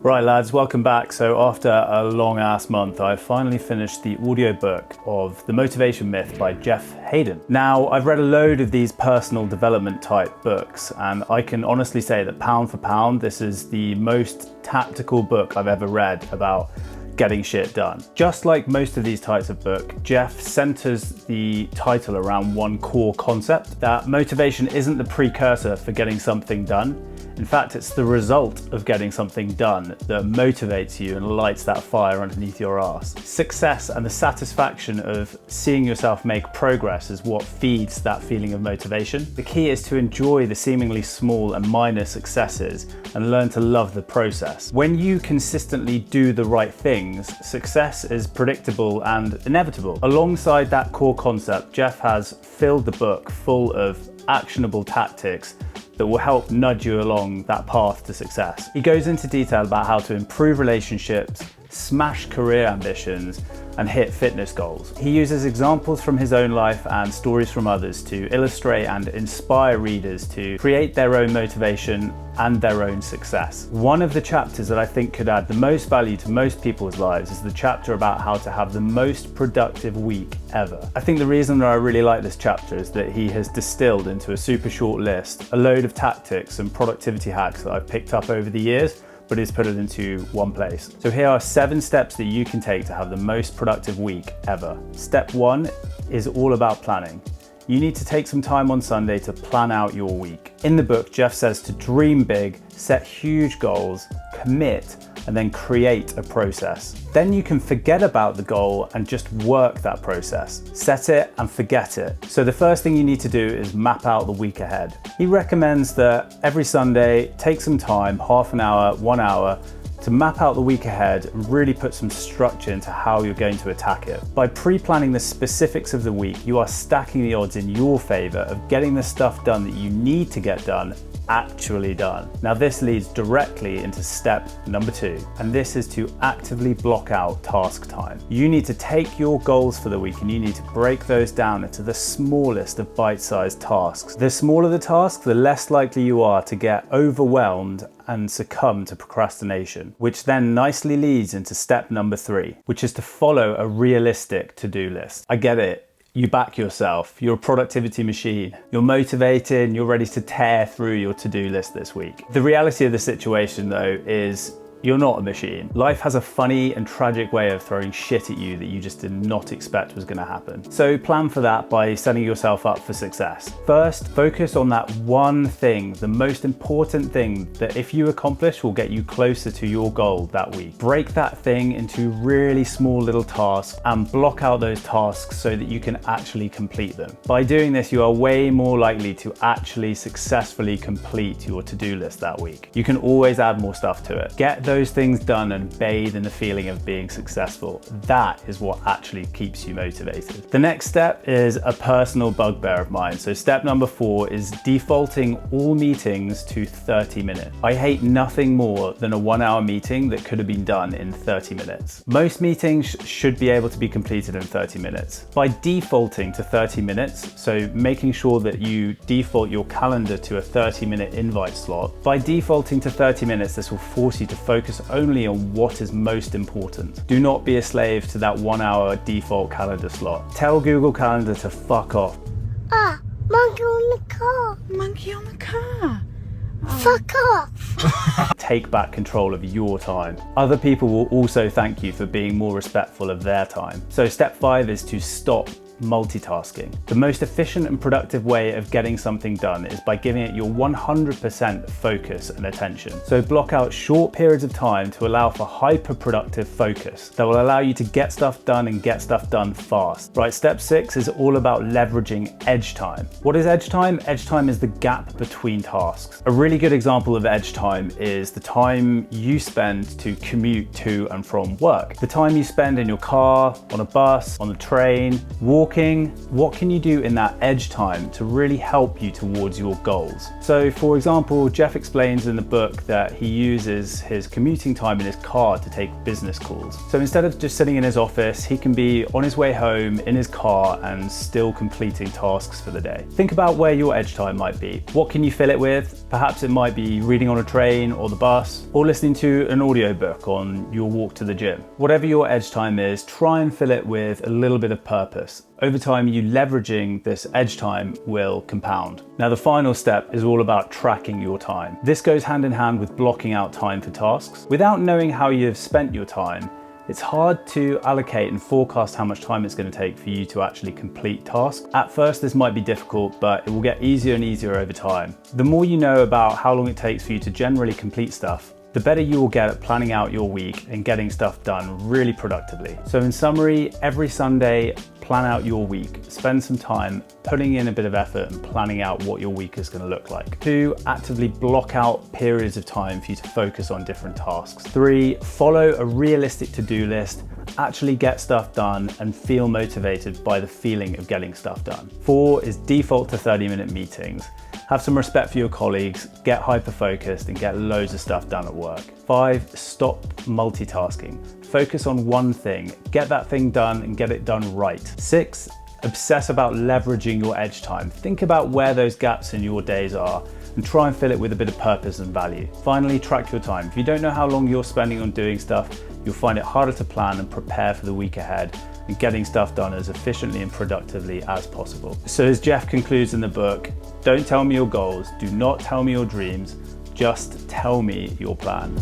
Right lads, welcome back. So after a long ass month, I finally finished the audiobook of The Motivation Myth by Jeff Haden. Now, I've read a load of these personal development type books, and I can honestly say that pound for pound, this is the most tactical book I've ever read about getting shit done. Just like most of these types of book, Jeff centers the title around one core concept, that motivation isn't the precursor for getting something done. In fact, it's the result of getting something done that motivates you and lights that fire underneath your ass. Success and the satisfaction of seeing yourself make progress is what feeds that feeling of motivation. The key is to enjoy the seemingly small and minor successes and learn to love the process. When you consistently do the right things, success is predictable and inevitable. Alongside that core concept, Jeff has filled the book full of actionable tactics that will help nudge you along that path to success. He goes into detail about how to improve relationships, smash career ambitions, and hit fitness goals. He uses examples from his own life and stories from others to illustrate and inspire readers to create their own motivation and their own success. One of the chapters that I think could add the most value to most people's lives is the chapter about how to have the most productive week ever. I think the reason that I really like this chapter is that he has distilled into a super short list a load of tactics and productivity hacks that I've picked up over the years, but he's put it into one place. So here are 7 steps that you can take to have the most productive week ever. Step 1 is all about planning. You need to take some time on Sunday to plan out your week. In the book, Jeff says to dream big, set huge goals, commit, and then create a process. Then you can forget about the goal and just work that process. Set it and forget it. So the first thing you need to do is map out the week ahead. He recommends that every Sunday, take some time, half an hour, 1 hour, to map out the week ahead and really put some structure into how you're going to attack it. By pre-planning the specifics of the week, you are stacking the odds in your favor of getting the stuff done that you need to get done actually done. Now this leads directly into step number 2, and this is to actively block out task time. You need to take your goals for the week and you need to break those down into the smallest of bite-sized tasks. The smaller the task, the less likely you are to get overwhelmed and succumb to procrastination, which then nicely leads into step number 3, which is to follow a realistic to-do list. I get it. You back yourself, you're a productivity machine. You're motivated and you're ready to tear through your to-do list this week. The reality of the situation though is you're not a machine. Life has a funny and tragic way of throwing shit at you that you just did not expect was gonna happen. So plan for that by setting yourself up for success. First, focus on that one thing, the most important thing that if you accomplish will get you closer to your goal that week. Break that thing into really small little tasks and block out those tasks so that you can actually complete them. By doing this, you are way more likely to actually successfully complete your to-do list that week. You can always add more stuff to it. Get those things done and bathe in the feeling of being successful. That is what actually keeps you motivated. The next step is a personal bugbear of mine. So step number 4 is defaulting all meetings to 30 minutes. I hate nothing more than a 1-hour meeting that could have been done in 30 minutes. Most meetings should be able to be completed in 30 minutes. By defaulting to 30 minutes, so making sure that you default your calendar to a 30-minute invite slot, by defaulting to 30 minutes, this will force you to focus only on what is most important. Do not be a slave to that 1-hour default calendar slot. Tell Google Calendar to fuck off. Monkey on the car. Monkey on the car. Fuck off. Take back control of your time. Other people will also thank you for being more respectful of their time. So step 5 is to stop multitasking. The most efficient and productive way of getting something done is by giving it your 100% focus and attention. So block out short periods of time to allow for hyper-productive focus that will allow you to get stuff done and get stuff done fast. Right, step 6 is all about leveraging edge time. What is edge time? Edge time is the gap between tasks. A really good example of edge time is the time you spend to commute to and from work. The time you spend in your car, on a bus, on the train, walking talking, what can you do in that edge time to really help you towards your goals? So for example, Jeff explains in the book that he uses his commuting time in his car to take business calls. So instead of just sitting in his office, he can be on his way home in his car and still completing tasks for the day. Think about where your edge time might be. What can you fill it with? Perhaps it might be reading on a train or the bus, or listening to an audiobook on your walk to the gym. Whatever your edge time is, try and fill it with a little bit of purpose. Over time, you leveraging this edge time will compound. Now, the final step is all about tracking your time. This goes hand in hand with blocking out time for tasks. Without knowing how you've spent your time, it's hard to allocate and forecast how much time it's going to take for you to actually complete tasks. At first, this might be difficult, but it will get easier and easier over time. The more you know about how long it takes for you to generally complete stuff, the better you will get at planning out your week and getting stuff done really productively. So in summary, every Sunday, plan out your week. Spend some time putting in a bit of effort and planning out what your week is going to look like. 2, actively block out periods of time for you to focus on different tasks. 3, follow a realistic to-do list. Actually get stuff done and feel motivated by the feeling of getting stuff done. 4 is default to 30-minute meetings. Have some respect for your colleagues, get hyper-focused and get loads of stuff done at work. 5, stop multitasking. Focus on one thing, get that thing done and get it done right. 6, obsess about leveraging your edge time. Think about where those gaps in your days are and try and fill it with a bit of purpose and value. Finally, track your time. If you don't know how long you're spending on doing stuff, you'll find it harder to plan and prepare for the week ahead and getting stuff done as efficiently and productively as possible. So as Jeff concludes in the book, don't tell me your goals, do not tell me your dreams, just tell me your plan.